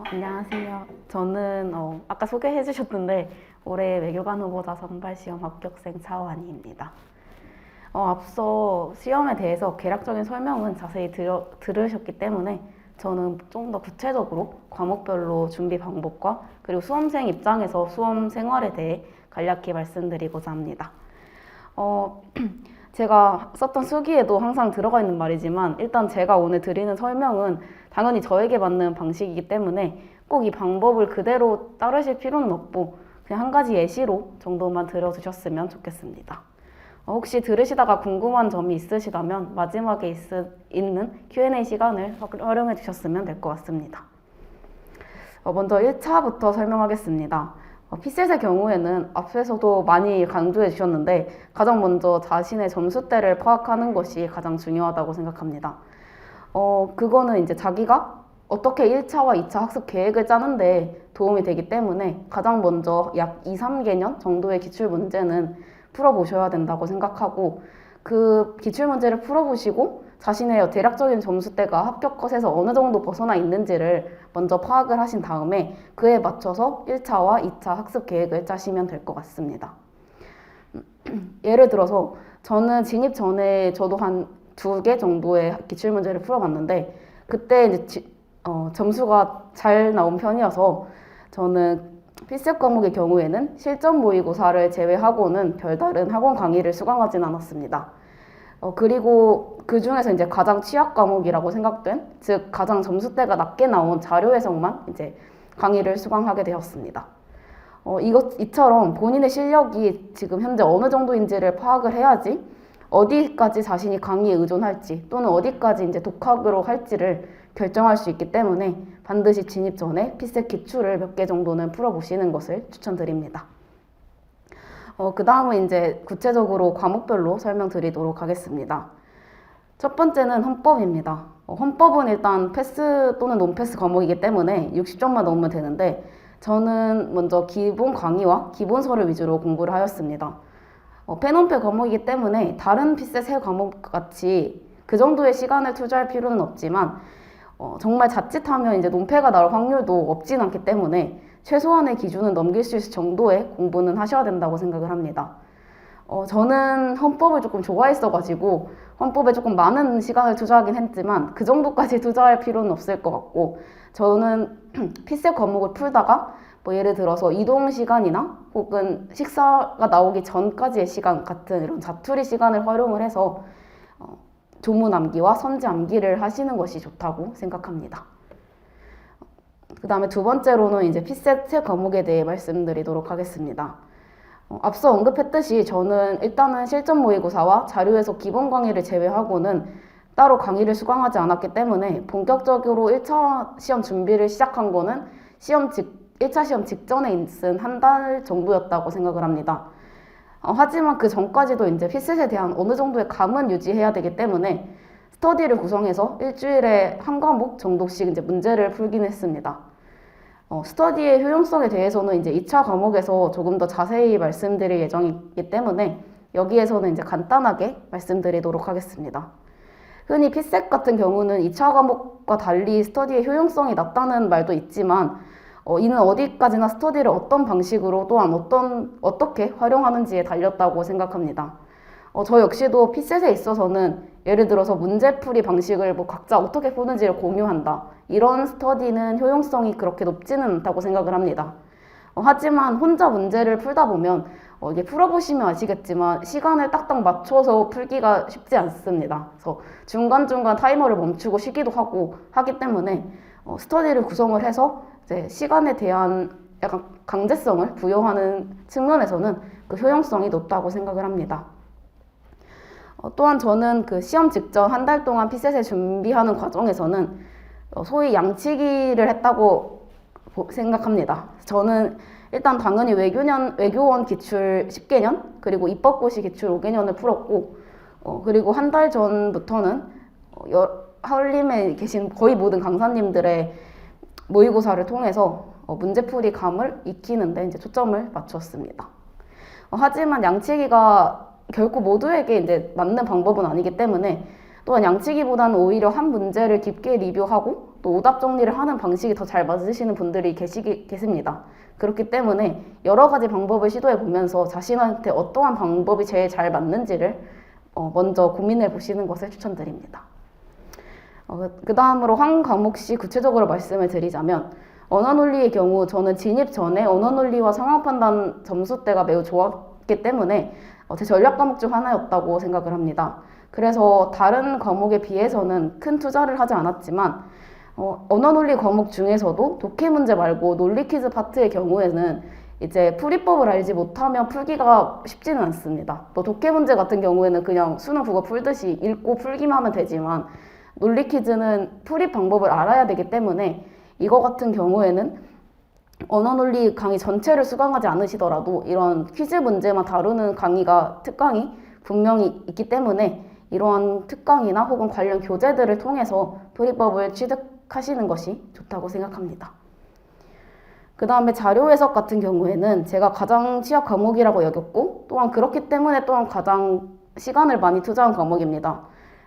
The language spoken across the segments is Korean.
안녕하세요. 저는 아까 소개해 주셨는데 올해 외교관 후보자 선발 시험 합격생 차원희입니다. 앞서 시험에 대해서 개략적인 설명은 자세히 들으셨기 때문에 저는 좀 더 구체적으로 과목별로 준비 방법과 그리고 수험생 입장에서 수험 생활에 대해 간략히 말씀드리고자 합니다. 제가 썼던 수기에도 항상 들어가 있는 말이지만 일단 제가 오늘 드리는 설명은 당연히 저에게 맞는 방식이기 때문에 꼭 이 방법을 그대로 따르실 필요는 없고 그냥 한 가지 예시로 정도만 들어주셨으면 좋겠습니다. 혹시 들으시다가 궁금한 점이 있으시다면 마지막에 있는 Q&A 시간을 활용해 주셨으면 될 것 같습니다. 먼저 1차부터 설명하겠습니다. 피셋의 경우에는 앞에서도 많이 강조해 주셨는데 가장 먼저 자신의 점수대를 파악하는 것이 가장 중요하다고 생각합니다. 그거는 이제 자기가 어떻게 1차와 2차 학습 계획을 짜는데 도움이 되기 때문에 가장 먼저 약 2, 3개년 정도의 기출 문제는 풀어보셔야 된다고 생각하고 그 기출 문제를 풀어보시고 자신의 대략적인 점수대가 합격 컷에서 어느 정도 벗어나 있는지를 먼저 파악을 하신 다음에 그에 맞춰서 1차와 2차 학습 계획을 짜시면 될 것 같습니다. 예를 들어서 저는 진입 전에 저도 한 2개 정도의 기출 문제를 풀어봤는데 그때 이제 점수가 잘 나온 편이어서 저는 필수 과목의 경우에는 실전 모의고사를 제외하고는 별다른 학원 강의를 수강하진 않았습니다. 그리고 그 중에서 이제 가장 취약 과목이라고 생각된, 즉 가장 점수대가 낮게 나온 자료 해석만 이제 강의를 수강하게 되었습니다. 이처럼 본인의 실력이 지금 현재 어느 정도인지를 파악을 해야지 어디까지 자신이 강의에 의존할지 또는 어디까지 이제 독학으로 할지를 결정할 수 있기 때문에 반드시 진입 전에 피셋 기출을 몇 개 정도는 풀어보시는 것을 추천드립니다. 그 다음은 이제 구체적으로 과목별로 설명드리도록 하겠습니다. 첫 번째는 헌법입니다. 헌법은 일단 패스 또는 논패스 과목이기 때문에 60점만 넘으면 되는데 저는 먼저 기본 강의와 기본서를 위주로 공부를 하였습니다. 펜온페 과목이기 때문에 다른 피셋 세 과목 같이 그 정도의 시간을 투자할 필요는 없지만 정말 자칫하면 이제 논패가 나올 확률도 없진 않기 때문에 최소한의 기준은 넘길 수 있을 정도의 공부는 하셔야 된다고 생각을 합니다. 저는 헌법을 조금 좋아했어가지고 헌법에 조금 많은 시간을 투자하긴 했지만 그 정도까지 투자할 필요는 없을 것 같고 저는 피셋 과목을 풀다가 뭐 예를 들어서 이동 시간이나 혹은 식사가 나오기 전까지의 시간 같은 이런 자투리 시간을 활용을 해서 조문 암기와 선지 암기를 하시는 것이 좋다고 생각합니다. 그 다음에 두 번째로는 이제 피셋 세 과목에 대해 말씀드리도록 하겠습니다. 앞서 언급했듯이 저는 일단은 실전 모의고사와 자료 해석 기본 강의를 제외하고는 따로 강의를 수강하지 않았기 때문에 본격적으로 1차 시험 준비를 시작한 거는 1차 시험 직전에 있은 한 달 정도였다고 생각을 합니다. 하지만 그 전까지도 이제 피셋에 대한 어느 정도의 감은 유지해야 되기 때문에 스터디를 구성해서 일주일에 한 과목 정도씩 이제 문제를 풀긴 했습니다. 스터디의 효용성에 대해서는 이제 2차 과목에서 조금 더 자세히 말씀드릴 예정이기 때문에 여기에서는 이제 간단하게 말씀드리도록 하겠습니다. 흔히 피셋 같은 경우는 2차 과목과 달리 스터디의 효용성이 낮다는 말도 있지만 이는 어디까지나 스터디를 어떤 방식으로 또한 어떻게 활용하는지에 달렸다고 생각합니다. 저 역시도 피셋에 있어서는 예를 들어서 문제풀이 방식을 뭐 각자 어떻게 푸는지를 공유한다. 이런 스터디는 효용성이 그렇게 높지는 않다고 생각을 합니다. 하지만 혼자 문제를 풀다 보면 이게 풀어보시면 아시겠지만 시간을 딱딱 맞춰서 풀기가 쉽지 않습니다. 그래서 중간중간 타이머를 멈추고 쉬기도 하기 때문에 스터디를 구성을 해서 이제 시간에 대한 약간 강제성을 부여하는 측면에서는 그 효용성이 높다고 생각을 합니다. 또한 저는 그 시험 직전 한 달 동안 피셋을 준비하는 과정에서는 소위 양치기를 했다고 생각합니다. 저는 일단 당연히 외교원 기출 10개년 그리고 입법고시 기출 5개년을 풀었고 그리고 한 달 전부터는 한림에 계신 거의 모든 강사님들의 모의고사를 통해서 문제풀이 감을 익히는데 이제 초점을 맞췄습니다. 하지만 양치기가 결코 모두에게 이제 맞는 방법은 아니기 때문에 또한 양치기보다는 오히려 한 문제를 깊게 리뷰하고 또 오답 정리를 하는 방식이 더 잘 맞으시는 분들이 계십니다. 그렇기 때문에 여러 가지 방법을 시도해 보면서 자신한테 어떠한 방법이 제일 잘 맞는지를 먼저 고민해 보시는 것을 추천드립니다. 그 다음으로 한 과목씩 구체적으로 말씀을 드리자면 언어논리의 경우 저는 진입 전에 언어논리와 상황판단 점수대가 매우 좋았기 때문에 제 전략 과목 중 하나였다고 생각을 합니다. 그래서 다른 과목에 비해서는 큰 투자를 하지 않았지만 언어논리 과목 중에서도 독해 문제 말고 논리 퀴즈 파트의 경우에는 이제 풀이법을 알지 못하면 풀기가 쉽지는 않습니다. 또 독해 문제 같은 경우에는 그냥 수능 국어 풀듯이 읽고 풀기만 하면 되지만 논리 퀴즈는 풀이 방법을 알아야 되기 때문에 이거 같은 경우에는 언어논리 강의 전체를 수강하지 않으시더라도 이런 퀴즈 문제만 다루는 특강이 분명히 있기 때문에 이러한 특강이나 혹은 관련 교재들을 통해서 풀이법을 취득하시는 것이 좋다고 생각합니다. 그 다음에 자료 해석 같은 경우에는 제가 가장 취약 과목이라고 여겼고 또한 그렇기 때문에 또한 가장 시간을 많이 투자한 과목입니다.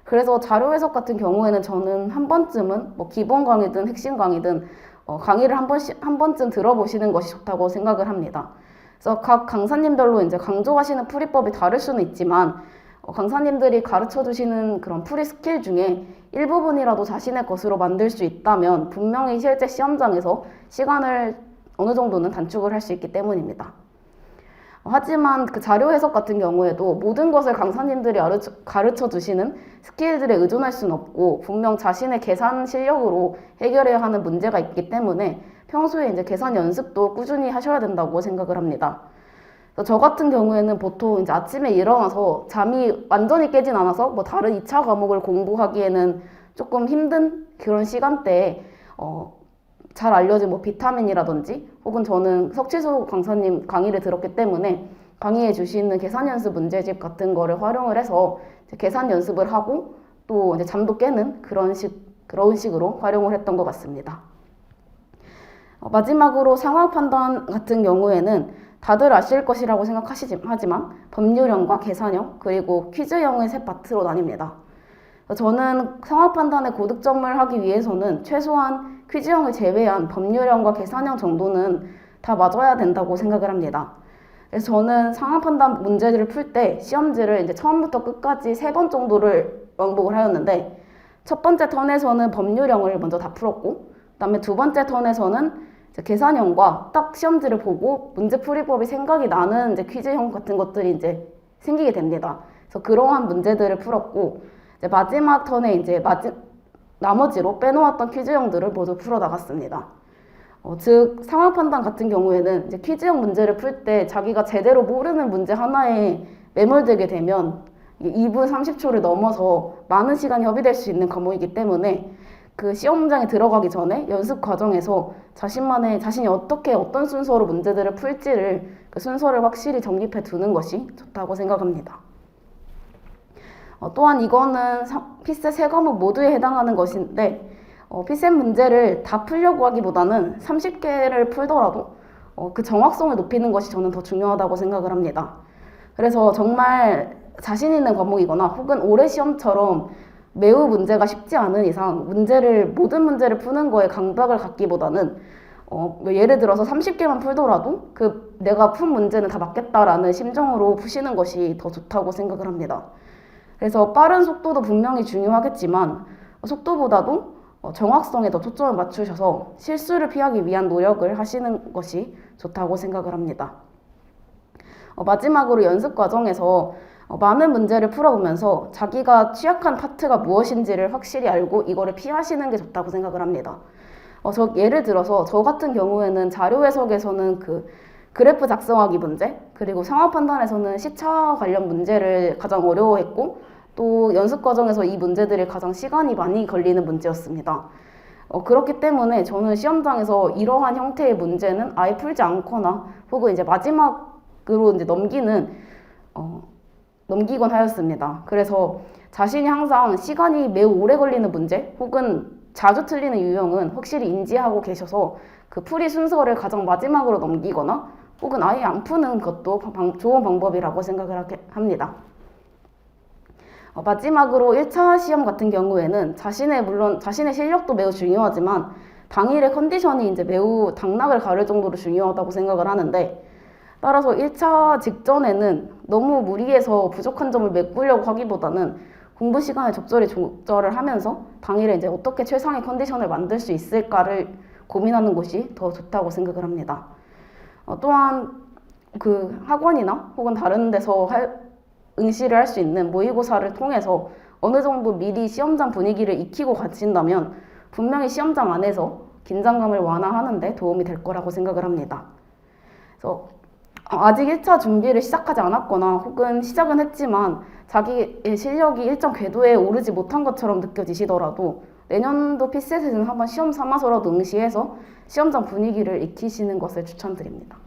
그래서 자료 해석 같은 경우에는 저는 한 번쯤은 기본 강의든 핵심 강의든 강의를 한 번쯤 들어보시는 것이 좋다고 생각을 합니다. 그래서 각 강사님별로 이제 강조하시는 풀이법이 다를 수는 있지만 강사님들이 가르쳐 주시는 그런 풀이 스킬 중에 일부분이라도 자신의 것으로 만들 수 있다면 분명히 실제 시험장에서 시간을 어느 정도는 단축을 할 수 있기 때문입니다. 하지만 그 자료 해석 같은 경우에도 모든 것을 강사님들이 가르쳐 주시는 스킬들에 의존할 수는 없고 분명 자신의 계산 실력으로 해결해야 하는 문제가 있기 때문에 평소에 이제 계산 연습도 꾸준히 하셔야 된다고 생각을 합니다. 저 같은 경우에는 보통 이제 아침에 일어나서 잠이 완전히 깨진 않아서 다른 2차 과목을 공부하기에는 조금 힘든 그런 시간대에 잘 알려진 비타민이라든지 혹은 저는 석치수 강사님 강의를 들었기 때문에 강의해 주시는 계산 연습 문제집 같은 거를 활용을 해서 계산 연습을 하고 또 이제 잠도 깨는 그런 식으로 활용을 했던 것 같습니다. 마지막으로 상황 판단 같은 경우에는 다들 아실 것이라고 생각하지만 법률형과 계산형 그리고 퀴즈형의 세 파트로 나뉩니다. 저는 상황 판단에 고득점을 하기 위해서는 최소한 퀴즈형을 제외한 법률형과 계산형 정도는 다 맞아야 된다고 생각을 합니다. 그래서 저는 상황 판단 문제를 풀 때 시험지를 이제 처음부터 끝까지 3번 정도를 왕복을 하였는데 첫 번째 턴에서는 법률형을 먼저 다 풀었고 그다음에 두 번째 턴에서는 이제 계산형과 딱 시험지를 보고 문제풀이법이 생각이 나는 이제 퀴즈형 같은 것들이 이제 생기게 됩니다. 그래서 그러한 문제들을 풀었고 이제 마지막 턴에 이제 나머지로 빼놓았던 퀴즈형들을 모두 풀어 나갔습니다. 즉 상황 판단 같은 경우에는 이제 퀴즈형 문제를 풀 때 자기가 제대로 모르는 문제 하나에 매몰되게 되면 2분 30초를 넘어서 많은 시간이 허비될 수 있는 과목이기 때문에 그 시험장에 들어가기 전에 연습 과정에서 자신이 어떤 순서로 문제들을 풀지를 그 순서를 확실히 정립해 두는 것이 좋다고 생각합니다. 또한 이거는 피셋 3과목 모두에 해당하는 것인데 피셋 문제를 다 풀려고 하기보다는 30개를 풀더라도 그 정확성을 높이는 것이 저는 더 중요하다고 생각을 합니다. 그래서 정말 자신 있는 과목이거나 혹은 올해 시험처럼 매우 문제가 쉽지 않은 이상 모든 문제를 푸는 거에 강박을 갖기보다는 예를 들어서 30개만 풀더라도 내가 푼 문제는 다 맞겠다라는 심정으로 푸시는 것이 더 좋다고 생각을 합니다. 그래서 빠른 속도도 분명히 중요하겠지만 속도보다도 정확성에 더 초점을 맞추셔서 실수를 피하기 위한 노력을 하시는 것이 좋다고 생각을 합니다. 마지막으로 연습 과정에서 많은 문제를 풀어보면서 자기가 취약한 파트가 무엇인지를 확실히 알고 이거를 피하시는 게 좋다고 생각을 합니다. 예를 들어서 저 같은 경우에는 자료 해석에서는 그래프 작성하기 문제, 그리고 상황 판단에서는 시차 관련 문제를 가장 어려워했고 또 연습 과정에서 이 문제들이 가장 시간이 많이 걸리는 문제였습니다. 그렇기 때문에 저는 시험장에서 이러한 형태의 문제는 아예 풀지 않거나 혹은 이제 마지막으로 이제 넘기곤 하였습니다. 그래서 자신이 항상 시간이 매우 오래 걸리는 문제 혹은 자주 틀리는 유형은 확실히 인지하고 계셔서 그 풀이 순서를 가장 마지막으로 넘기거나 혹은 아예 안 푸는 것도 좋은 방법이라고 생각을 합니다. 마지막으로 1차 시험 같은 경우에는 물론 자신의 실력도 매우 중요하지만 당일의 컨디션이 이제 매우 당락을 가를 정도로 중요하다고 생각을 하는데, 따라서 1차 직전에는 너무 무리해서 부족한 점을 메꾸려고 하기보다는 공부 시간을 적절히 조절을 하면서 당일에 이제 어떻게 최상의 컨디션을 만들 수 있을까를 고민하는 것이 더 좋다고 생각을 합니다. 또한 그 학원이나 혹은 다른 데서 응시를 할 수 있는 모의고사를 통해서 어느 정도 미리 시험장 분위기를 익히고 가신다면 분명히 시험장 안에서 긴장감을 완화하는 데 도움이 될 거라고 생각을 합니다. 그래서 아직 1차 준비를 시작하지 않았거나 혹은 시작은 했지만 자기의 실력이 일정 궤도에 오르지 못한 것처럼 느껴지시더라도 내년도 피셋에는 한번 시험 삼아서라도 응시해서 시험장 분위기를 익히시는 것을 추천드립니다.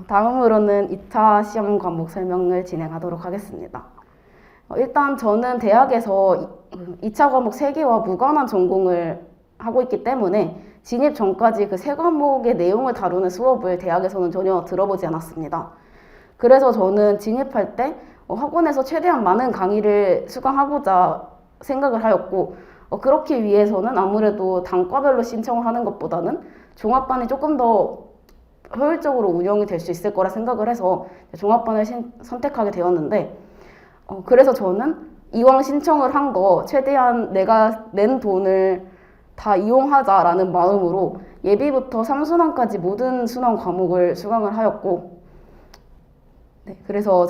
다음으로는 2차 시험 과목 설명을 진행하도록 하겠습니다. 일단 저는 대학에서 2차 과목 3개와 무관한 전공을 하고 있기 때문에 진입 전까지 그 3과목의 내용을 다루는 수업을 대학에서는 전혀 들어보지 않았습니다. 그래서 저는 진입할 때 학원에서 최대한 많은 강의를 수강하고자 생각을 하였고, 그렇기 위해서는 아무래도 단과별로 신청을 하는 것보다는 종합반이 조금 더 효율적으로 운영이 될 수 있을 거라 생각을 해서 종합반을 선택하게 되었는데, 그래서 저는 이왕 신청을 한 거 최대한 내가 낸 돈을 다 이용하자라는 마음으로 예비부터 3순환까지 모든 순환 과목을 수강을 하였고, 그래서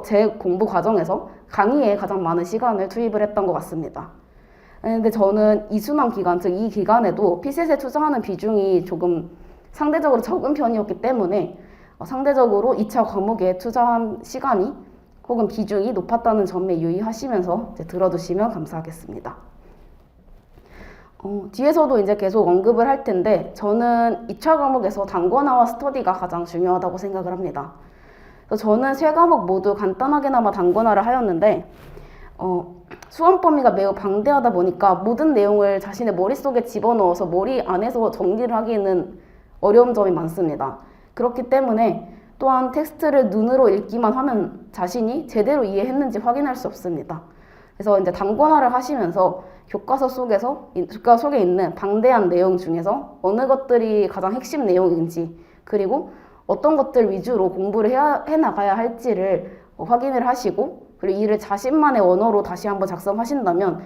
제 공부 과정에서 강의에 가장 많은 시간을 투입을 했던 것 같습니다. 근데 저는 2순환 기간, 즉 이 기간에도 피셋에 투자하는 비중이 조금 상대적으로 적은 편이었기 때문에 상대적으로 2차 과목에 투자한 시간이 혹은 비중이 높았다는 점에 유의하시면서 이제 들어두시면 감사하겠습니다. 뒤에서도 이제 계속 언급을 할 텐데 저는 2차 과목에서 단권화와 스터디가 가장 중요하다고 생각을 합니다. 그래서 저는 3과목 모두 간단하게나마 단권화를 하였는데 수험 범위가 매우 방대하다 보니까 모든 내용을 자신의 머릿속에 집어넣어서 머리 안에서 정리를 하기에는 어려운 점이 많습니다. 그렇기 때문에 또한 텍스트를 눈으로 읽기만 하면 자신이 제대로 이해했는지 확인할 수 없습니다. 그래서 이제 단권화를 하시면서 교과서 속에 있는 방대한 내용 중에서 어느 것들이 가장 핵심 내용인지, 그리고 어떤 것들 위주로 공부를 해나가야 할지를 확인을 하시고, 그리고 이를 자신만의 언어로 다시 한번 작성하신다면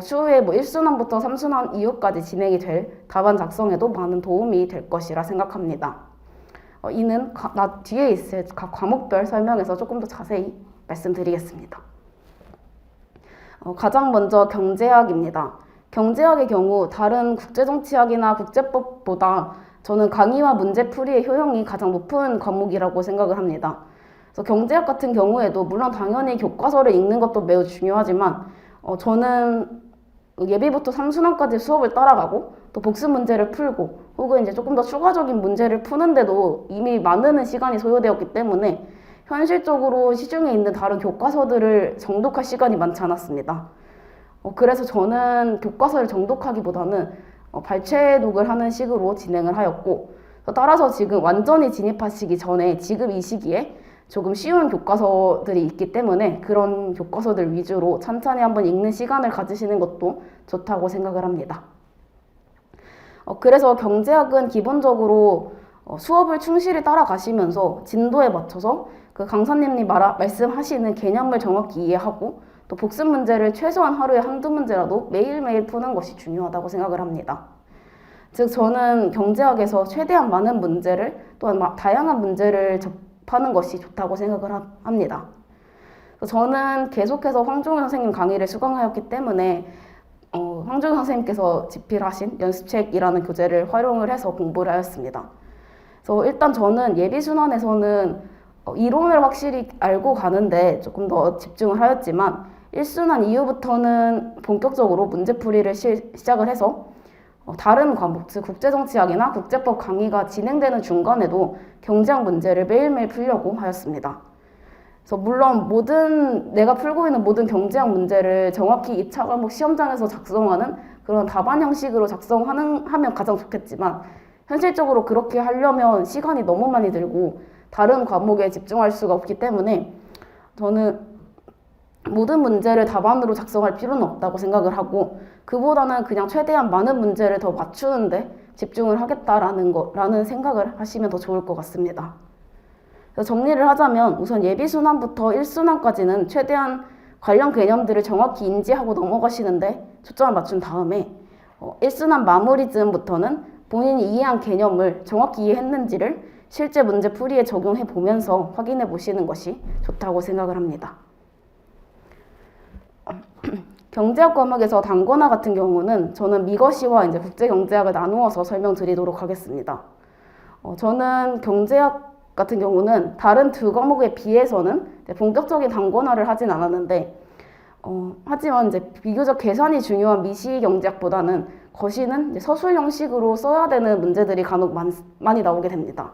추후에 1순환부터 3순환 이후까지 진행이 될 답안 작성에도 많은 도움이 될 것이라 생각합니다. 이는 뒤에 있을 각 과목별 설명에서 조금 더 자세히 말씀드리겠습니다. 가장 먼저 경제학입니다. 경제학의 경우 다른 국제정치학이나 국제법보다 저는 강의와 문제풀이의 효용이 가장 높은 과목이라고 생각을 합니다. 그래서 경제학 같은 경우에도 물론 당연히 교과서를 읽는 것도 매우 중요하지만 저는 예비부터 3순환까지 수업을 따라가고 또 복습 문제를 풀고 혹은 이제 조금 더 추가적인 문제를 푸는데도 이미 많은 시간이 소요되었기 때문에 현실적으로 시중에 있는 다른 교과서들을 정독할 시간이 많지 않았습니다. 그래서 저는 교과서를 정독하기보다는 발췌독을 하는 식으로 진행을 하였고, 따라서 지금 완전히 진입하시기 전에 지금 이 시기에 조금 쉬운 교과서들이 있기 때문에 그런 교과서들 위주로 찬찬히 한번 읽는 시간을 가지시는 것도 좋다고 생각을 합니다. 그래서 경제학은 기본적으로 수업을 충실히 따라가시면서 진도에 맞춰서 그 강사님이 말씀하시는 개념을 정확히 이해하고 또 복습 문제를 최소한 하루에 한두 문제라도 매일매일 푸는 것이 중요하다고 생각을 합니다. 즉 저는 경제학에서 최대한 많은 문제를 또한 다양한 문제를 접하는 것이 좋다고 생각을 합니다. 저는 계속해서 황종현 선생님 강의를 수강하였기 때문에 황종현 선생님께서 집필하신 연습책이라는 교재를 활용을 해서 공부를 하였습니다. 그래서 일단 저는 예비순환에서는 이론을 확실히 알고 가는데 조금 더 집중을 하였지만 1순환 이후부터는 본격적으로 문제풀이를 시작을 해서 다른 과목, 즉 국제정치학이나 국제법 강의가 진행되는 중간에도 경제학 문제를 매일매일 풀려고 하였습니다. 그래서 물론 내가 풀고 있는 모든 경제학 문제를 정확히 2차 과목 시험장에서 작성하는 그런 답안 형식으로 하면 가장 좋겠지만 현실적으로 그렇게 하려면 시간이 너무 많이 들고 다른 과목에 집중할 수가 없기 때문에 저는 모든 문제를 답안으로 작성할 필요는 없다고 생각을 하고 그보다는 그냥 최대한 많은 문제를 더 맞추는데 집중을 하겠다라는 생각을 하시면 더 좋을 것 같습니다. 그래서 정리를 하자면 우선 예비순환부터 1순환까지는 최대한 관련 개념들을 정확히 인지하고 넘어가시는데 초점을 맞춘 다음에 1순환 마무리쯤부터는 본인이 이해한 개념을 정확히 이해했는지를 실제 문제 풀이에 적용해 보면서 확인해 보시는 것이 좋다고 생각을 합니다. 경제학 과목에서 단권화 같은 경우는 저는 미거시와 이제 국제경제학을 나누어서 설명드리도록 하겠습니다. 저는 경제학 같은 경우는 다른 두 과목에 비해서는 본격적인 단권화를 하진 않았는데 하지만 이제 비교적 계산이 중요한 미시경제학보다는 거시는 이제 서술 형식으로 써야 되는 문제들이 간혹 많이 나오게 됩니다.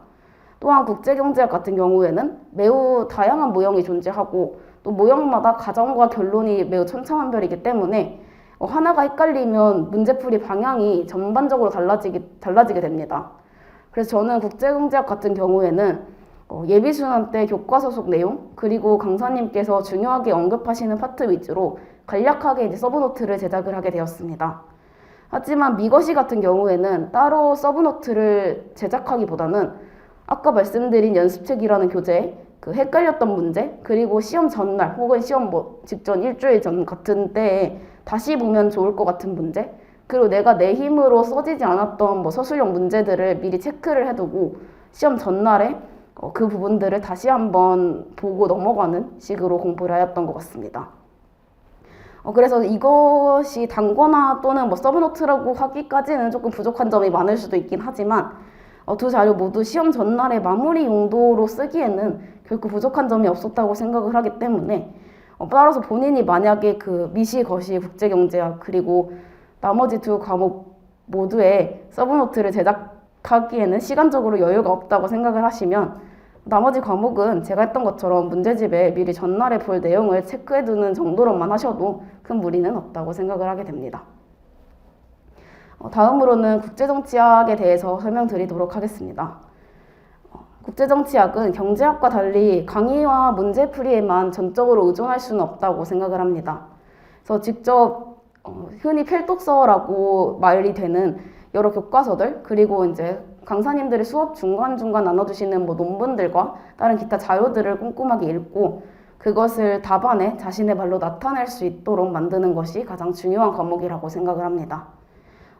또한 국제경제학 같은 경우에는 매우 다양한 모형이 존재하고 또 모형마다 가정과 결론이 매우 천차만별이기 때문에 하나가 헷갈리면 문제풀이 방향이 전반적으로 달라지게 됩니다. 그래서 저는 국제경제학 같은 경우에는 예비순환 때 교과서 속 내용 그리고 강사님께서 중요하게 언급하시는 파트 위주로 간략하게 이제 서브노트를 제작을 하게 되었습니다. 하지만 미거시 같은 경우에는 따로 서브노트를 제작하기보다는 아까 말씀드린 연습책이라는 교재에 그 헷갈렸던 문제 그리고 시험 전날 혹은 시험 직전 일주일 전 같은 때에 다시 보면 좋을 것 같은 문제 그리고 내가 내 힘으로 써지지 않았던 서술형 문제들을 미리 체크를 해두고 시험 전날에 그 부분들을 다시 한번 보고 넘어가는 식으로 공부를 하였던 것 같습니다. 그래서 이것이 단권화 또는 서브노트라고 하기까지는 조금 부족한 점이 많을 수도 있긴 하지만 두 자료 모두 시험 전날에 마무리 용도로 쓰기에는 결코 부족한 점이 없었다고 생각을 하기 때문에 따라서 본인이 만약에 그 미시, 거시, 국제경제학 그리고 나머지 두 과목 모두에 서브노트를 제작하기에는 시간적으로 여유가 없다고 생각을 하시면 나머지 과목은 제가 했던 것처럼 문제집에 미리 전날에 볼 내용을 체크해두는 정도로만 하셔도 큰 무리는 없다고 생각을 하게 됩니다. 다음으로는 국제정치학에 대해서 설명드리도록 하겠습니다. 국제정치학은 경제학과 달리 강의와 문제풀이에만 전적으로 의존할 수는 없다고 생각을 합니다. 그래서 직접 흔히 필독서라고 말이 되는 여러 교과서들 그리고 이제 강사님들이 수업 중간중간 나눠주시는 논문들과 다른 기타 자료들을 꼼꼼하게 읽고 그것을 답안에 자신의 말로 나타낼 수 있도록 만드는 것이 가장 중요한 과목이라고 생각을 합니다.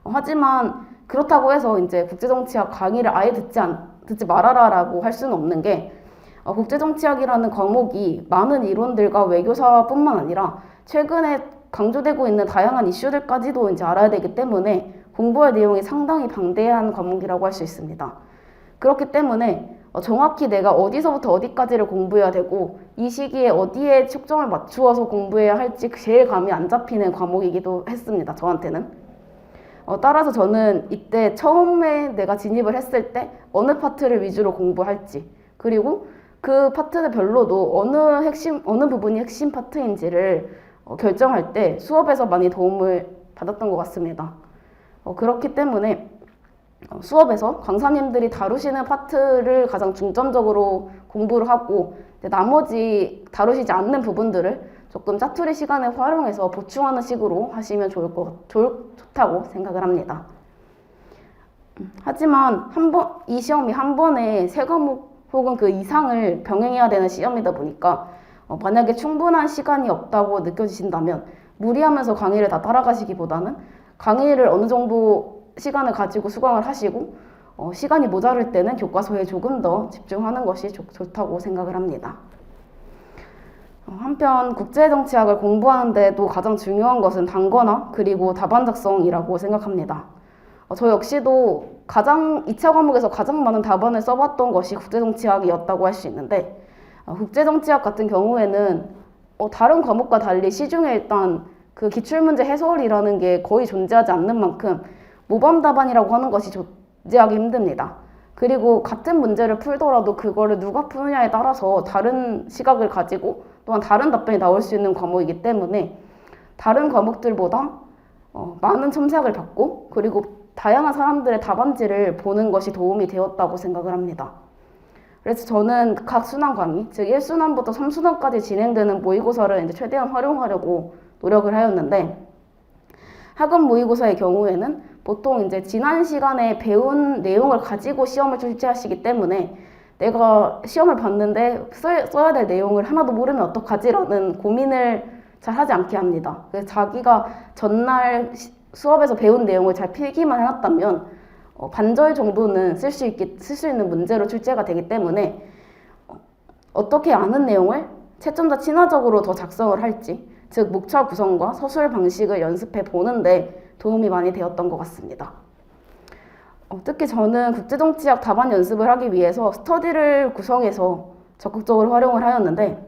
하지만 그렇다고 해서 이제 국제정치학 강의를 아예 듣지 말아라라고 할 수는 없는 게 국제정치학이라는 과목이 많은 이론들과 외교사뿐만 아니라 최근에 강조되고 있는 다양한 이슈들까지도 이제 알아야 되기 때문에 공부할 내용이 상당히 방대한 과목이라고 할 수 있습니다. 그렇기 때문에 정확히 내가 어디서부터 어디까지를 공부해야 되고 이 시기에 어디에 초점을 맞추어서 공부해야 할지 제일 감이 안 잡히는 과목이기도 했습니다. 저한테는. 따라서 저는 이때 처음에 내가 진입을 했을 때 어느 파트를 위주로 공부할지 그리고 그 파트별로도 어느 부분이 핵심 파트인지를 결정할 때 수업에서 많이 도움을 받았던 것 같습니다. 그렇기 때문에 수업에서 강사님들이 다루시는 파트를 가장 중점적으로 공부를 하고 나머지 다루시지 않는 부분들을 조금 짜투리 시간을 활용해서 보충하는 식으로 하시면 좋다고 생각을 합니다. 하지만 이 시험이 한 번에 3과목 혹은 그 이상을 병행해야 되는 시험이다 보니까 만약에 충분한 시간이 없다고 느껴지신다면 무리하면서 강의를 다 따라가시기보다는 강의를 어느 정도 시간을 가지고 수강을 하시고 시간이 모자랄 때는 교과서에 조금 더 집중하는 것이 좋다고 생각을 합니다. 한편 국제정치학을 공부하는데도 가장 중요한 것은 단권화 그리고 답안 작성이라고 생각합니다. 저 역시도 2차 과목에서 가장 많은 답안을 써봤던 것이 국제정치학이었다고 할 수 있는데 국제정치학 같은 경우에는 다른 과목과 달리 시중에 일단 그 기출문제 해설이라는 게 거의 존재하지 않는 만큼 모범 답안이라고 하는 것이 존재하기 힘듭니다. 그리고 같은 문제를 풀더라도 그거를 누가 푸느냐에 따라서 다른 시각을 가지고 또한 다른 답변이 나올 수 있는 과목이기 때문에 다른 과목들보다 많은 첨삭을 받고 그리고 다양한 사람들의 답안지를 보는 것이 도움이 되었다고 생각을 합니다. 그래서 저는 각 순환 강의, 즉 1순환부터 3순환까지 진행되는 모의고사를 이제 최대한 활용하려고 노력을 하였는데, 학업 모의고사의 경우에는 보통 이제 지난 시간에 배운 내용을 가지고 시험을 출제하시기 때문에 내가 시험을 봤는데 써야 될 내용을 하나도 모르면 어떡하지라는 고민을 잘 하지 않게 합니다. 그래서 자기가 전날 수업에서 배운 내용을 잘 필기만 해놨다면 반절 정도는 쓸 수 있는 문제로 출제가 되기 때문에 어떻게 아는 내용을 채점자 친화적으로 더 작성을 할지, 즉 목차 구성과 서술 방식을 연습해 보는데 도움이 많이 되었던 것 같습니다. 특히 저는 국제정치학 답안 연습을 하기 위해서 스터디를 구성해서 적극적으로 활용을 하였는데,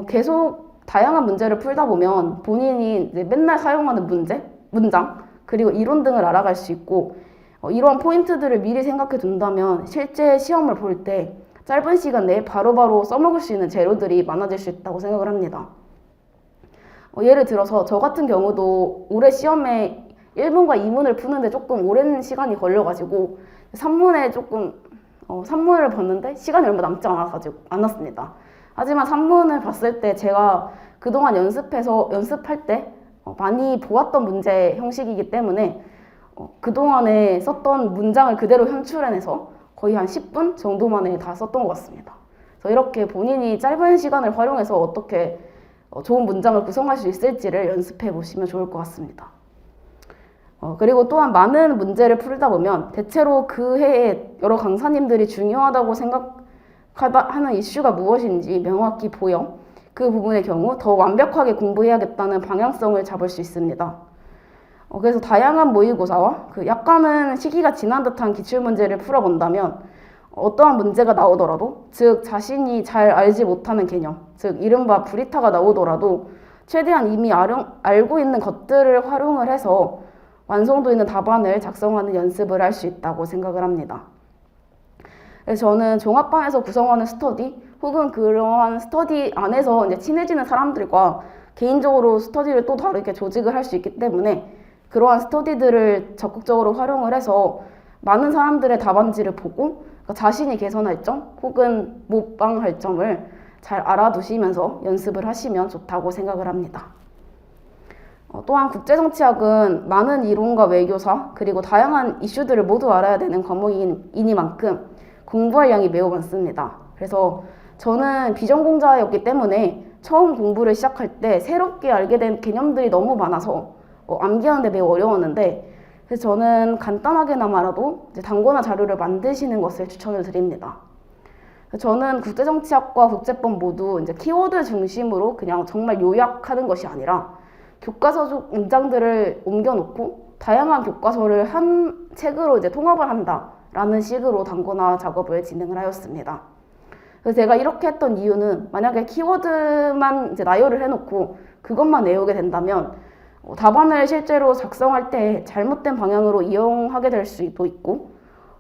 계속 다양한 문제를 풀다 보면 본인이 이제 맨날 사용하는 문장, 그리고 이론 등을 알아갈 수 있고, 이러한 포인트들을 미리 생각해 둔다면 실제 시험을 볼 때 짧은 시간 내에 바로바로 써먹을 수 있는 재료들이 많아질 수 있다고 생각을 합니다. 예를 들어서 저 같은 경우도 올해 시험에 1문과 2문을 푸는데 조금 오랜 시간이 걸려가지고 3문을 봤는데 시간이 얼마 남지 않았습니다. 하지만 3문을 봤을 때 제가 그동안 연습할 때 많이 보았던 문제 형식이기 때문에 그동안에 썼던 문장을 그대로 현출해내서 거의 한 10분 정도 만에 다 썼던 것 같습니다. 그래서 이렇게 본인이 짧은 시간을 활용해서 어떻게 좋은 문장을 구성할 수 있을지를 연습해 보시면 좋을 것 같습니다. 그리고 또한 많은 문제를 풀다 보면 대체로 그 해에 여러 강사님들이 중요하다고 생각하는 이슈가 무엇인지 명확히 보여 그 부분의 경우 더 완벽하게 공부해야겠다는 방향성을 잡을 수 있습니다. 그래서 다양한 모의고사와 약간은 시기가 지난 듯한 기출문제를 풀어본다면 어떠한 문제가 나오더라도, 즉 자신이 잘 알지 못하는 개념, 즉 이른바 브리타가 나오더라도 최대한 이미 알고 있는 것들을 활용을 해서 완성도 있는 답안을 작성하는 연습을 할 수 있다고 생각을 합니다. 그래서 저는 종합반에서 구성하는 스터디 혹은 그러한 스터디 안에서 이제 친해지는 사람들과 개인적으로 스터디를 또 다르게 조직을 할 수 있기 때문에 그러한 스터디들을 적극적으로 활용을 해서 많은 사람들의 답안지를 보고 자신이 개선할 점 혹은 못방할 점을 잘 알아두시면서 연습을 하시면 좋다고 생각을 합니다. 또한 국제정치학은 많은 이론과 외교사 그리고 다양한 이슈들을 모두 알아야 되는 과목이니만큼 공부할 양이 매우 많습니다. 그래서 저는 비전공자였기 때문에 처음 공부를 시작할 때 새롭게 알게 된 개념들이 너무 많아서 암기하는데 매우 어려웠는데, 그래서 저는 간단하게나마라도 이제 단권화 자료를 만드시는 것을 추천을 드립니다. 저는 국제정치학과 국제법 모두 이제 키워드 중심으로 그냥 정말 요약하는 것이 아니라 교과서 속 문장들을 옮겨놓고 다양한 교과서를 한 책으로 이제 통합을 한다라는 식으로 단권화 작업을 진행을 하였습니다. 그래서 제가 이렇게 했던 이유는 만약에 키워드만 이제 나열을 해놓고 그것만 외우게 된다면 답안을 실제로 작성할 때 잘못된 방향으로 이용하게 될 수도 있고,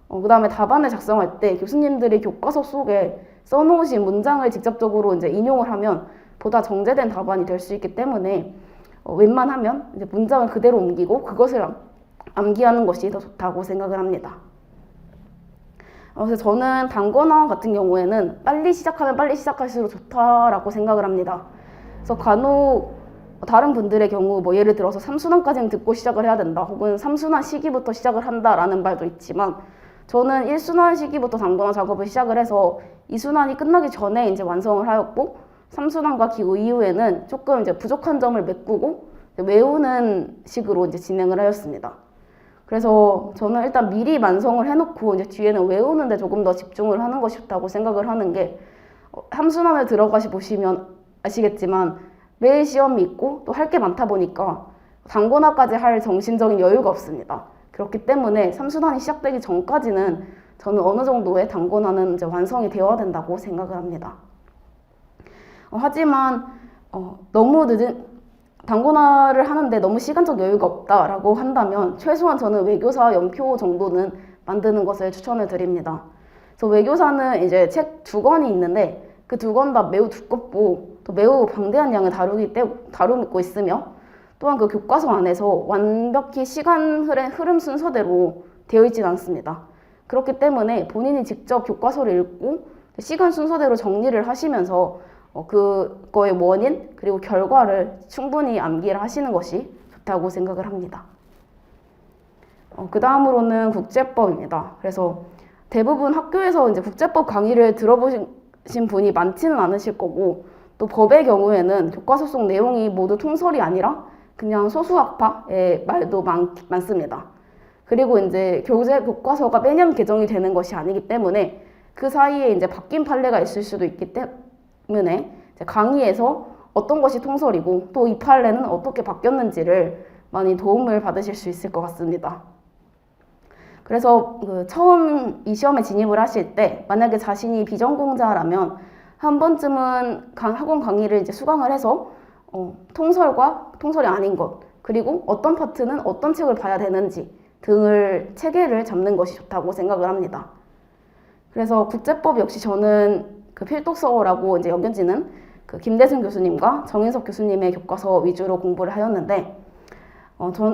그 다음에 답안을 작성할 때 교수님들이 교과서 속에 써놓으신 문장을 직접적으로 이제 인용을 하면 보다 정제된 답안이 될 수 있기 때문에 웬만하면 이제 문장을 그대로 옮기고 그것을 암기하는 것이 더 좋다고 생각을 합니다. 그래서 저는 단권화 같은 경우에는 빨리 시작하면 빨리 시작할수록 좋다라고 생각을 합니다. 그래서 간혹 다른 분들의 경우 예를 들어서 3순환까지는 듣고 시작을 해야 된다 혹은 3순환 시기부터 시작을 한다라는 말도 있지만, 저는 1순환 시기부터 단권화 작업을 시작을 해서 2순환이 끝나기 전에 이제 완성을 하였고 3순환과 기후 이후에는 조금 이제 부족한 점을 메꾸고 외우는 식으로 이제 진행을 하였습니다. 그래서 저는 일단 미리 완성을 해놓고 이제 뒤에는 외우는데 조금 더 집중을 하는 것이 좋다고 생각을 하는 게, 3순환을 들어가시 보시면 아시겠지만 매일 시험이 있고 또 할 게 많다 보니까 단권화까지 할 정신적인 여유가 없습니다. 그렇기 때문에 3순환이 시작되기 전까지는 저는 어느 정도의 단권화는 이제 완성이 되어야 된다고 생각을 합니다. 하지만 너무 늦은 단권화를 하는데 너무 시간적 여유가 없다라고 한다면 최소한 저는 외교사 연표 정도는 만드는 것을 추천을 드립니다. 그래서 외교사는 이제 책 2권이 있는데 그 2권 다 매우 두껍고 또 매우 방대한 양을 다루고 있으며, 또한 그 교과서 안에서 완벽히 시간 흐름 순서대로 되어 있지는 않습니다. 그렇기 때문에 본인이 직접 교과서를 읽고 시간 순서대로 정리를 하시면서 그거의 원인 그리고 결과를 충분히 암기를 하시는 것이 좋다고 생각을 합니다. 그 다음으로는 국제법입니다. 그래서 대부분 학교에서 이제 국제법 강의를 들어보신 분이 많지는 않으실 거고, 또 법의 경우에는 교과서 속 내용이 모두 통설이 아니라 그냥 소수학파의 말도 많습니다. 그리고 이제 교과서가 매년 개정이 되는 것이 아니기 때문에 그 사이에 이제 바뀐 판례가 있을 수도 있기 때문에 이제 강의에서 어떤 것이 통설이고 또 이 판례는 어떻게 바뀌었는지를 많이 도움을 받으실 수 있을 것 같습니다. 그래서 처음 이 시험에 진입을 하실 때 만약에 자신이 비전공자라면 한 번쯤은 학원 강의를 이제 수강을 해서 통설과 통설이 아닌 것, 그리고 어떤 파트는 어떤 책을 봐야 되는지 등을 체계를 잡는 것이 좋다고 생각을 합니다. 그래서 국제법 역시 저는 그 필독서라고 이제 여겨지는 그 김대승 교수님과 정인석 교수님의 교과서 위주로 공부를 하였는데,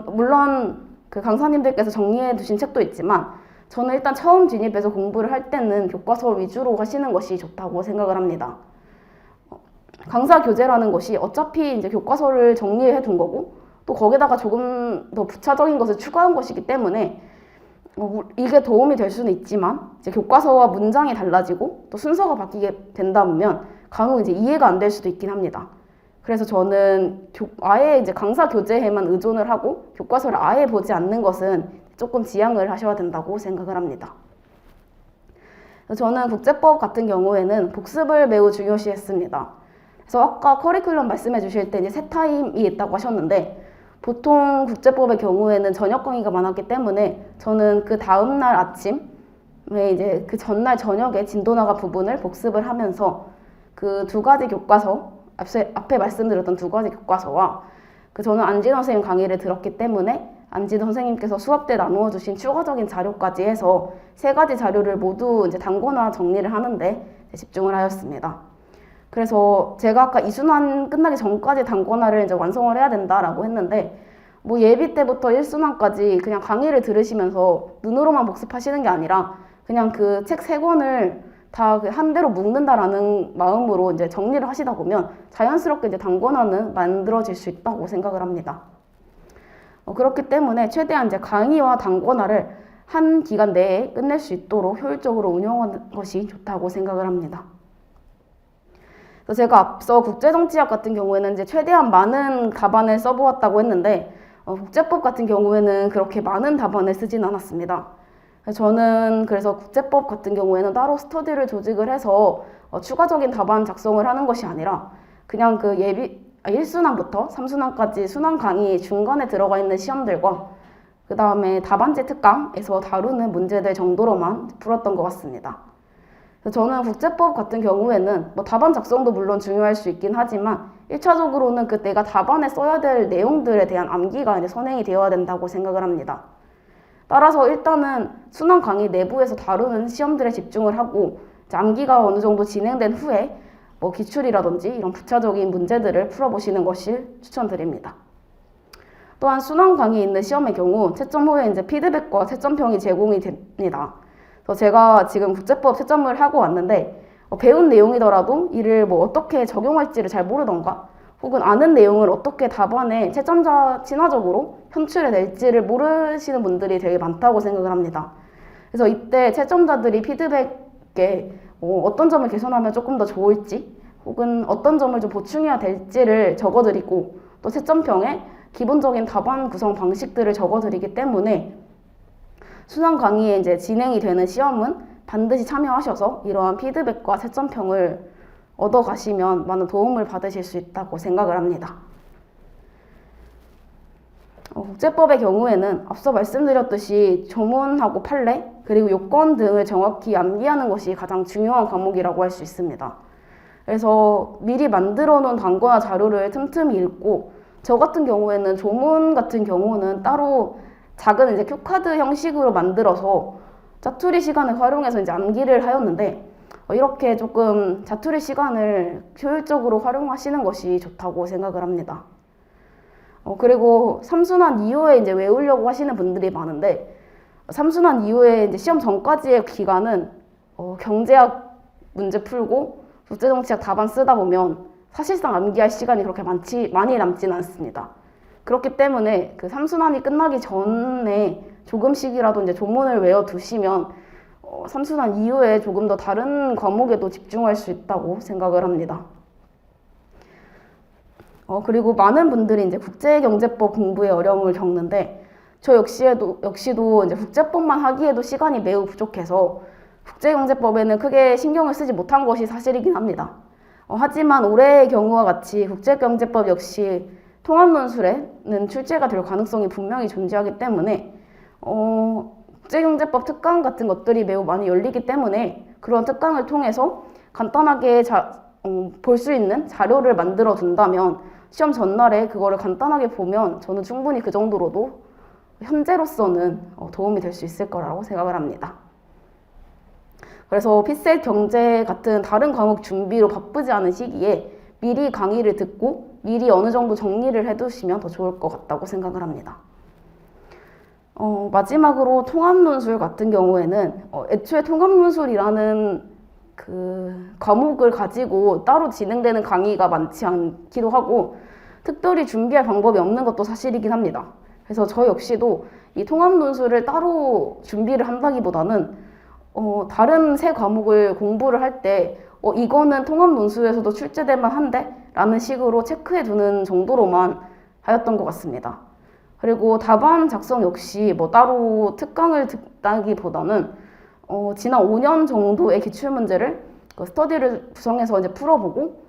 물론 그 강사님들께서 정리해 두신 책도 있지만 저는 일단 처음 진입해서 공부를 할 때는 교과서 위주로 하시는 것이 좋다고 생각을 합니다. 강사 교재라는 것이 어차피 이제 교과서를 정리해 둔 거고 또 거기다가 조금 더 부차적인 것을 추가한 것이기 때문에 이게 도움이 될 수는 있지만 이제 교과서와 문장이 달라지고 또 순서가 바뀌게 된다 보면 간혹 이제 이해가 안 될 수도 있긴 합니다. 그래서 저는 아예 이제 강사 교재에만 의존을 하고 교과서를 아예 보지 않는 것은 조금 지양을 하셔야 된다고 생각을 합니다. 저는 국제법 같은 경우에는 복습을 매우 중요시했습니다. 그래서 아까 커리큘럼 말씀해 주실 때 이제 세 타임이 있다고 하셨는데, 보통 국제법의 경우에는 저녁 강의가 많았기 때문에 저는 그 다음날 아침에 이제 그 전날 저녁에 진도나가 부분을 복습을 하면서 그 두 가지 교과서, 앞에 말씀드렸던 두 가지 교과서와 저는 안진호 선생님 강의를 들었기 때문에 안진호 선생님께서 수업 때 나누어 주신 추가적인 자료까지 해서 세 가지 자료를 모두 이제 단권화 정리를 하는데 집중을 하였습니다. 그래서 제가 아까 2순환 끝나기 전까지 단권화를 이제 완성을 해야 된다라고 했는데, 뭐 예비 때부터 1순환까지 그냥 강의를 들으시면서 눈으로만 복습하시는 게 아니라 그냥 그 책 3권을 다 한 대로 묶는다라는 마음으로 이제 정리를 하시다 보면 자연스럽게 이제 단권화는 만들어질 수 있다고 생각을 합니다. 그렇기 때문에 최대한 이제 강의와 단권화를 한 기간 내에 끝낼 수 있도록 효율적으로 운영하는 것이 좋다고 생각을 합니다. 제가 앞서 국제정치학 같은 경우에는 이제 최대한 많은 답안을 써보았다고 했는데, 국제법 같은 경우에는 그렇게 많은 답안을 쓰진 않았습니다. 저는 그래서 국제법 같은 경우에는 따로 스터디를 조직을 해서 추가적인 답안 작성을 하는 것이 아니라 그냥 그 1순환부터 3순환까지 순환 강의 중간에 들어가 있는 시험들과 그 다음에 답안지 특강에서 다루는 문제들 정도로만 풀었던 것 같습니다. 저는 국제법 같은 경우에는 뭐 답안 작성도 물론 중요할 수 있긴 하지만 1차적으로는 그 내가 답안에 써야 될 내용들에 대한 암기가 이제 선행이 되어야 된다고 생각을 합니다. 따라서 일단은 순환 강의 내부에서 다루는 시험들에 집중을 하고 암기가 어느 정도 진행된 후에 뭐 기출이라든지 이런 부차적인 문제들을 풀어보시는 것을 추천드립니다. 또한 순환 강의에 있는 시험의 경우 채점 후에 이제 피드백과 채점평이 제공이 됩니다. 그래서 제가 지금 국제법 채점을 하고 왔는데 배운 내용이더라도 이를 뭐 어떻게 적용할지를 잘 모르던가 혹은 아는 내용을 어떻게 답안에 채점자 친화적으로 현출해 낼지를 모르시는 분들이 되게 많다고 생각을 합니다. 그래서 이때 채점자들이 피드백에 어떤 점을 개선하면 조금 더 좋을지 혹은 어떤 점을 좀 보충해야 될지를 적어드리고 또 채점평에 기본적인 답안 구성 방식들을 적어드리기 때문에 순환 강의에 이제 진행이 되는 시험은 반드시 참여하셔서 이러한 피드백과 채점평을 얻어가시면 많은 도움을 받으실 수 있다고 생각을 합니다. 국제법의 경우에는 앞서 말씀드렸듯이 조문하고 판례 그리고 요건 등을 정확히 암기하는 것이 가장 중요한 과목이라고 할 수 있습니다. 그래서 미리 만들어 놓은 단권화 자료를 틈틈이 읽고, 저 같은 경우에는 조문 같은 경우는 따로 작은 이제 큐카드 형식으로 만들어서 짜투리 시간을 활용해서 이제 암기를 하였는데, 이렇게 조금 자투리 시간을 효율적으로 활용하시는 것이 좋다고 생각을 합니다. 그리고 3순환 이후에 이제 외우려고 하시는 분들이 많은데, 삼순환 이후에 이제 시험 전까지의 기간은 경제학 문제 풀고 국제정치학 답안 쓰다 보면 사실상 암기할 시간이 그렇게 많이 남지는 않습니다. 그렇기 때문에 그 삼순환이 끝나기 전에 조금씩이라도 이제 조문을 외워두시면 삼순환 이후에 조금 더 다른 과목에도 집중할 수 있다고 생각을 합니다. 그리고 많은 분들이 이제 국제경제법 공부에 어려움을 겪는데 저 역시도 이제 국제법만 하기에도 시간이 매우 부족해서 국제경제법에는 크게 신경을 쓰지 못한 것이 사실이긴 합니다. 하지만 올해의 경우와 같이 국제경제법 역시 통합논술에는 출제가 될 가능성이 분명히 존재하기 때문에 국제경제법 특강 같은 것들이 매우 많이 열리기 때문에 그런 특강을 통해서 간단하게 볼 수 있는 자료를 만들어 둔다면 시험 전날에 그거를 간단하게 보면 저는 충분히 그 정도로도 현재로서는 도움이 될 수 있을 거라고 생각을 합니다. 그래서 피셋 경제 같은 다른 과목 준비로 바쁘지 않은 시기에 미리 강의를 듣고 미리 어느 정도 정리를 해두시면 더 좋을 것 같다고 생각을 합니다. 마지막으로 통합논술 같은 경우에는 애초에 통합논술이라는 그 과목을 가지고 따로 진행되는 강의가 많지 않기도 하고 특별히 준비할 방법이 없는 것도 사실이긴 합니다. 그래서 저 역시도 이 통합논술을 따로 준비를 한다기보다는 다른 세 과목을 공부를 할 때 이거는 통합논술에서도 출제될 만한데? 라는 식으로 체크해 두는 정도로만 하였던 것 같습니다. 그리고 답안 작성 역시 뭐 따로 특강을 듣다기보다는 지난 5년 정도의 기출문제를 스터디를 구성해서 이제 풀어보고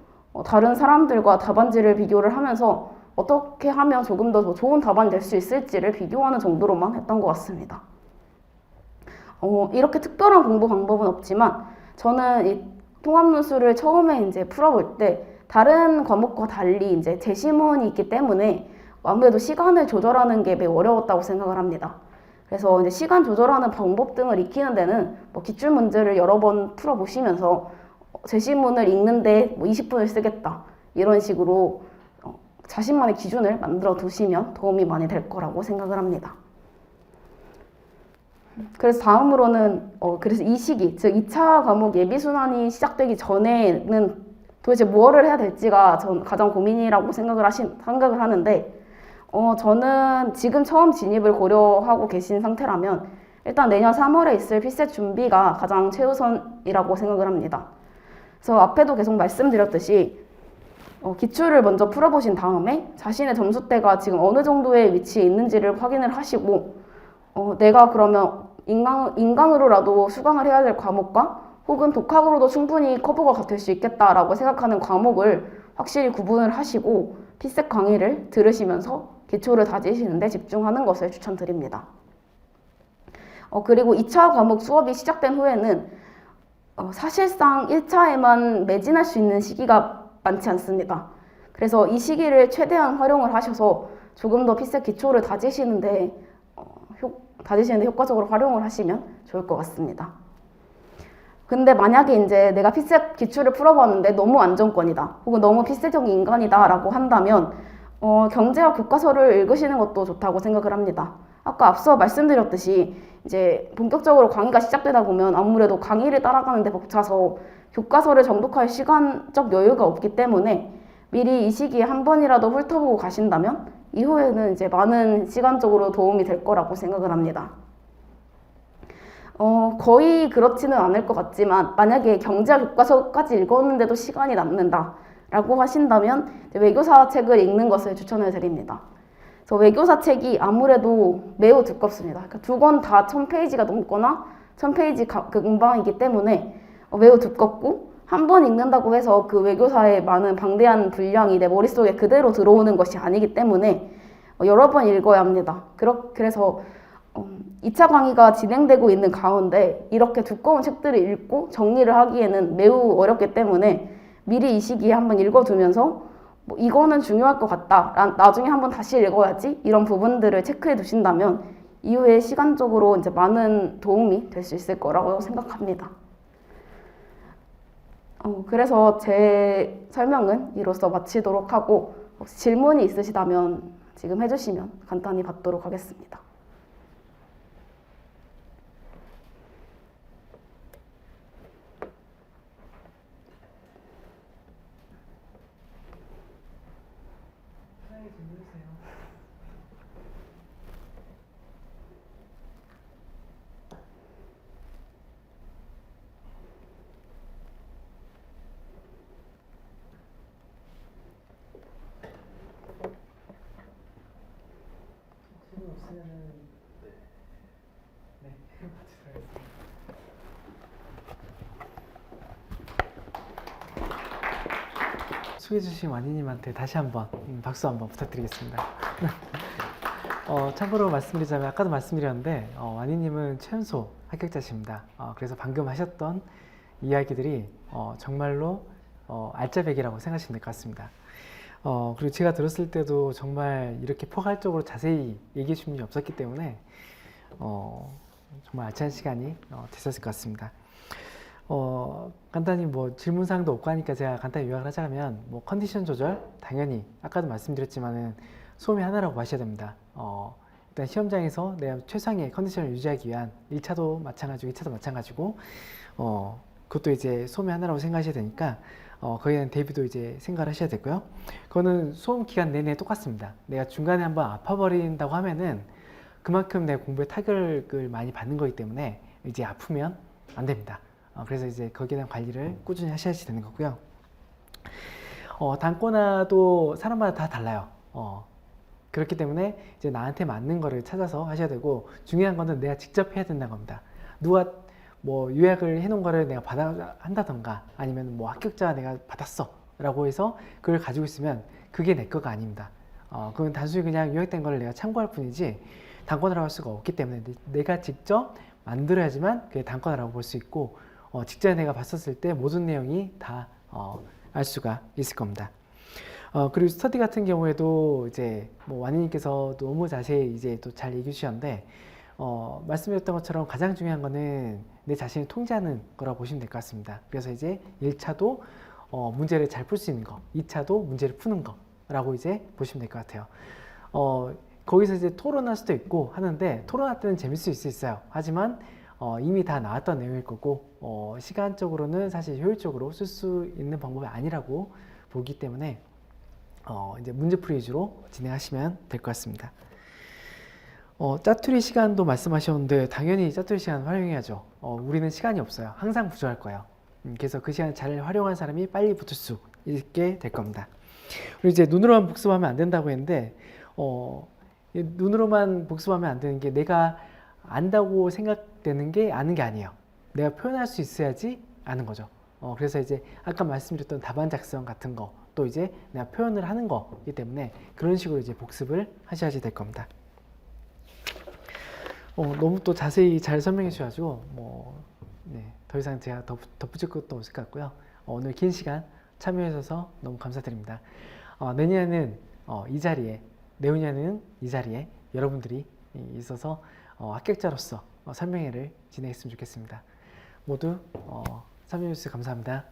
다른 사람들과 답안지를 비교를 하면서 어떻게 하면 조금 더 좋은 답안이 될 수 있을지를 비교하는 정도로만 했던 것 같습니다. 이렇게 특별한 공부 방법은 없지만 저는 이 통합논술을 처음에 이제 풀어볼 때 다른 과목과 달리 이제 제시문이 있기 때문에 아무래도 시간을 조절하는 게 매우 어려웠다고 생각을 합니다. 그래서 이제 시간 조절하는 방법 등을 익히는 데는 기출 문제를 여러 번 풀어보시면서 제시문을 읽는데 20분을 쓰겠다 이런 식으로 자신만의 기준을 만들어 두시면 도움이 많이 될 거라고 생각을 합니다. 그래서 다음으로는 그래서 이 시기, 즉 2차 과목 예비순환이 시작되기 전에는 도대체 무엇을 해야 될지가 전 가장 고민이라고 생각을 하는데 저는 지금 처음 진입을 고려하고 계신 상태라면 일단 내년 3월에 있을 피셋 준비가 가장 최우선이라고 생각을 합니다. 그래서 앞에도 계속 말씀드렸듯이 기출을 먼저 풀어보신 다음에 자신의 점수대가 지금 어느 정도의 위치에 있는지를 확인을 하시고 내가 그러면 인강으로라도 수강을 해야 될 과목과 혹은 독학으로도 충분히 커버가 될 수 있겠다라고 생각하는 과목을 확실히 구분을 하시고 피셋 강의를 들으시면서 기초를 다지시는 데 집중하는 것을 추천드립니다. 그리고 2차 과목 수업이 시작된 후에는 사실상 1차에만 매진할 수 있는 시기가 많지 않습니다. 그래서 이 시기를 최대한 활용을 하셔서 조금 더 피셋 기초를 다지시는데 효과적으로 활용을 하시면 좋을 것 같습니다. 근데 만약에 이제 내가 피셋 기출을 풀어봤는데 너무 안정권이다 혹은 너무 피셋형 인간이다 라고 한다면 경제학 교과서를 읽으시는 것도 좋다고 생각을 합니다. 아까 앞서 말씀드렸듯이 이제 본격적으로 강의가 시작되다 보면 아무래도 강의를 따라가는데 벅차서 교과서를 정독할 시간적 여유가 없기 때문에 미리 이 시기에 한 번이라도 훑어보고 가신다면 이후에는 이제 많은 시간적으로 도움이 될 거라고 생각을 합니다. 거의 그렇지는 않을 것 같지만 만약에 경제학 교과서까지 읽었는데도 시간이 남는다 라고 하신다면 외교사 책을 읽는 것을 추천을 드립니다. 그래서 외교사 책이 아무래도 매우 두껍습니다. 그러니까 두 권 다 1000페이지가 넘거나 1000페이지 금방이기 때문에 매우 두껍고 한 번 읽는다고 해서 그 외교사의 많은 방대한 분량이 내 머릿속에 그대로 들어오는 것이 아니기 때문에 여러 번 읽어야 합니다. 그래서 2차 강의가 진행되고 있는 가운데 이렇게 두꺼운 책들을 읽고 정리를 하기에는 매우 어렵기 때문에 미리 이 시기에 한번 읽어두면서 이거는 중요할 것 같다, 나중에 한번 다시 읽어야지 이런 부분들을 체크해 두신다면 이후에 시간적으로 이제 많은 도움이 될 수 있을 거라고 생각합니다. 그래서 제 설명은 이로써 마치도록 하고 혹시 질문이 있으시다면 지금 해주시면 간단히 받도록 하겠습니다. 소개해 주신 완희님한테 다시 한번 박수 한번 부탁드리겠습니다. 참고로 말씀드리자면 아까도 말씀드렸는데 완희님은 최연소 합격자십니다. 그래서 방금 하셨던 이야기들이 정말로 알짜배기라고 생각하시면 될 것 같습니다. 그리고 제가 들었을 때도 정말 이렇게 포괄적으로 자세히 얘기해 주신 분이 없었기 때문에 정말 알찬 시간이 됐었을 것 같습니다. 간단히 뭐 질문사항도 없고 하니까 제가 간단히 요약을 하자면 뭐 컨디션 조절 당연히 아까도 말씀드렸지만은 소음이 하나라고 마셔야 됩니다. 일단 시험장에서 내가 최상의 컨디션을 유지하기 위한 1차도 마찬가지고 2차도 마찬가지고 그것도 이제 소음이 하나라고 생각하셔야 되니까 거기에 대한 대비도 이제 생각을 하셔야 되고요. 그거는 소음 기간 내내 똑같습니다. 내가 중간에 한번 아파버린다고 하면은 그만큼 내 공부에 타격을 많이 받는 거기 때문에 이제 아프면 안 됩니다. 그래서 이제 거기에 대한 관리를 꾸준히 하셔야지 되는 거고요. 단권화도 사람마다 다 달라요. 그렇기 때문에 이제 나한테 맞는 거를 찾아서 하셔야 되고, 중요한 거는 내가 직접 해야 된다는 겁니다. 누가 뭐 요약을 해놓은 거를 내가 받아 한다던가 아니면 뭐 합격자 내가 받았어 라고 해서 그걸 가지고 있으면 그게 내 거가 아닙니다. 그건 단순히 그냥 요약된 거를 내가 참고할 뿐이지 단권화라고 할 수가 없기 때문에 내가 직접 만들어야지만 그게 단권화라고 볼 수 있고, 직전에 내가 봤었을 때 모든 내용이 다 알 수가 있을 겁니다. 그리고 스터디 같은 경우에도 이제 뭐 완희님께서 너무 자세히 이제 또 잘 얘기해 주셨는데, 말씀드렸던 것처럼 가장 중요한 거는 내 자신을 통제하는 거라고 보시면 될 것 같습니다. 그래서 이제 1차도 문제를 잘 풀 수 있는 거, 2차도 문제를 푸는 거라고 이제 보시면 될 것 같아요. 거기서 이제 토론할 수도 있고 하는데, 토론할 때는 재밌을 수 있어요. 하지만 이미 다 나왔던 내용일 거고, 시간적으로는 사실 효율적으로 쓸 수 있는 방법이 아니라고 보기 때문에 이제 문제풀이 위주로 진행하시면 될 것 같습니다. 짜투리 시간도 말씀하셨는데 당연히 짜투리 시간 활용해야죠. 우리는 시간이 없어요. 항상 부족할 거예요. 그래서 그 시간을 잘 활용한 사람이 빨리 붙을 수 있게 될 겁니다. 그리고 이제 눈으로만 복습하면 안 된다고 했는데, 눈으로만 복습하면 안 되는 게, 내가 안다고 생각되는 게 아는 게 아니에요. 내가 표현할 수 있어야지 아는 거죠. 그래서 이제 아까 말씀드렸던 답안 작성 같은 거, 또 이제 내가 표현을 하는 거기 때문에 그런 식으로 이제 복습을 하셔야지 될 겁니다. 너무 또 자세히 잘 설명해 주셔가지고 더 이상 제가 덧붙일 것도 없을 것 같고요. 오늘 긴 시간 참여해 주셔서 너무 감사드립니다. 내년에는 이 자리에, 내후년에는 이 자리에 여러분들이 있어서 합격자로서 설명회를 진행했으면 좋겠습니다. 모두 참여해 주셔서 감사합니다.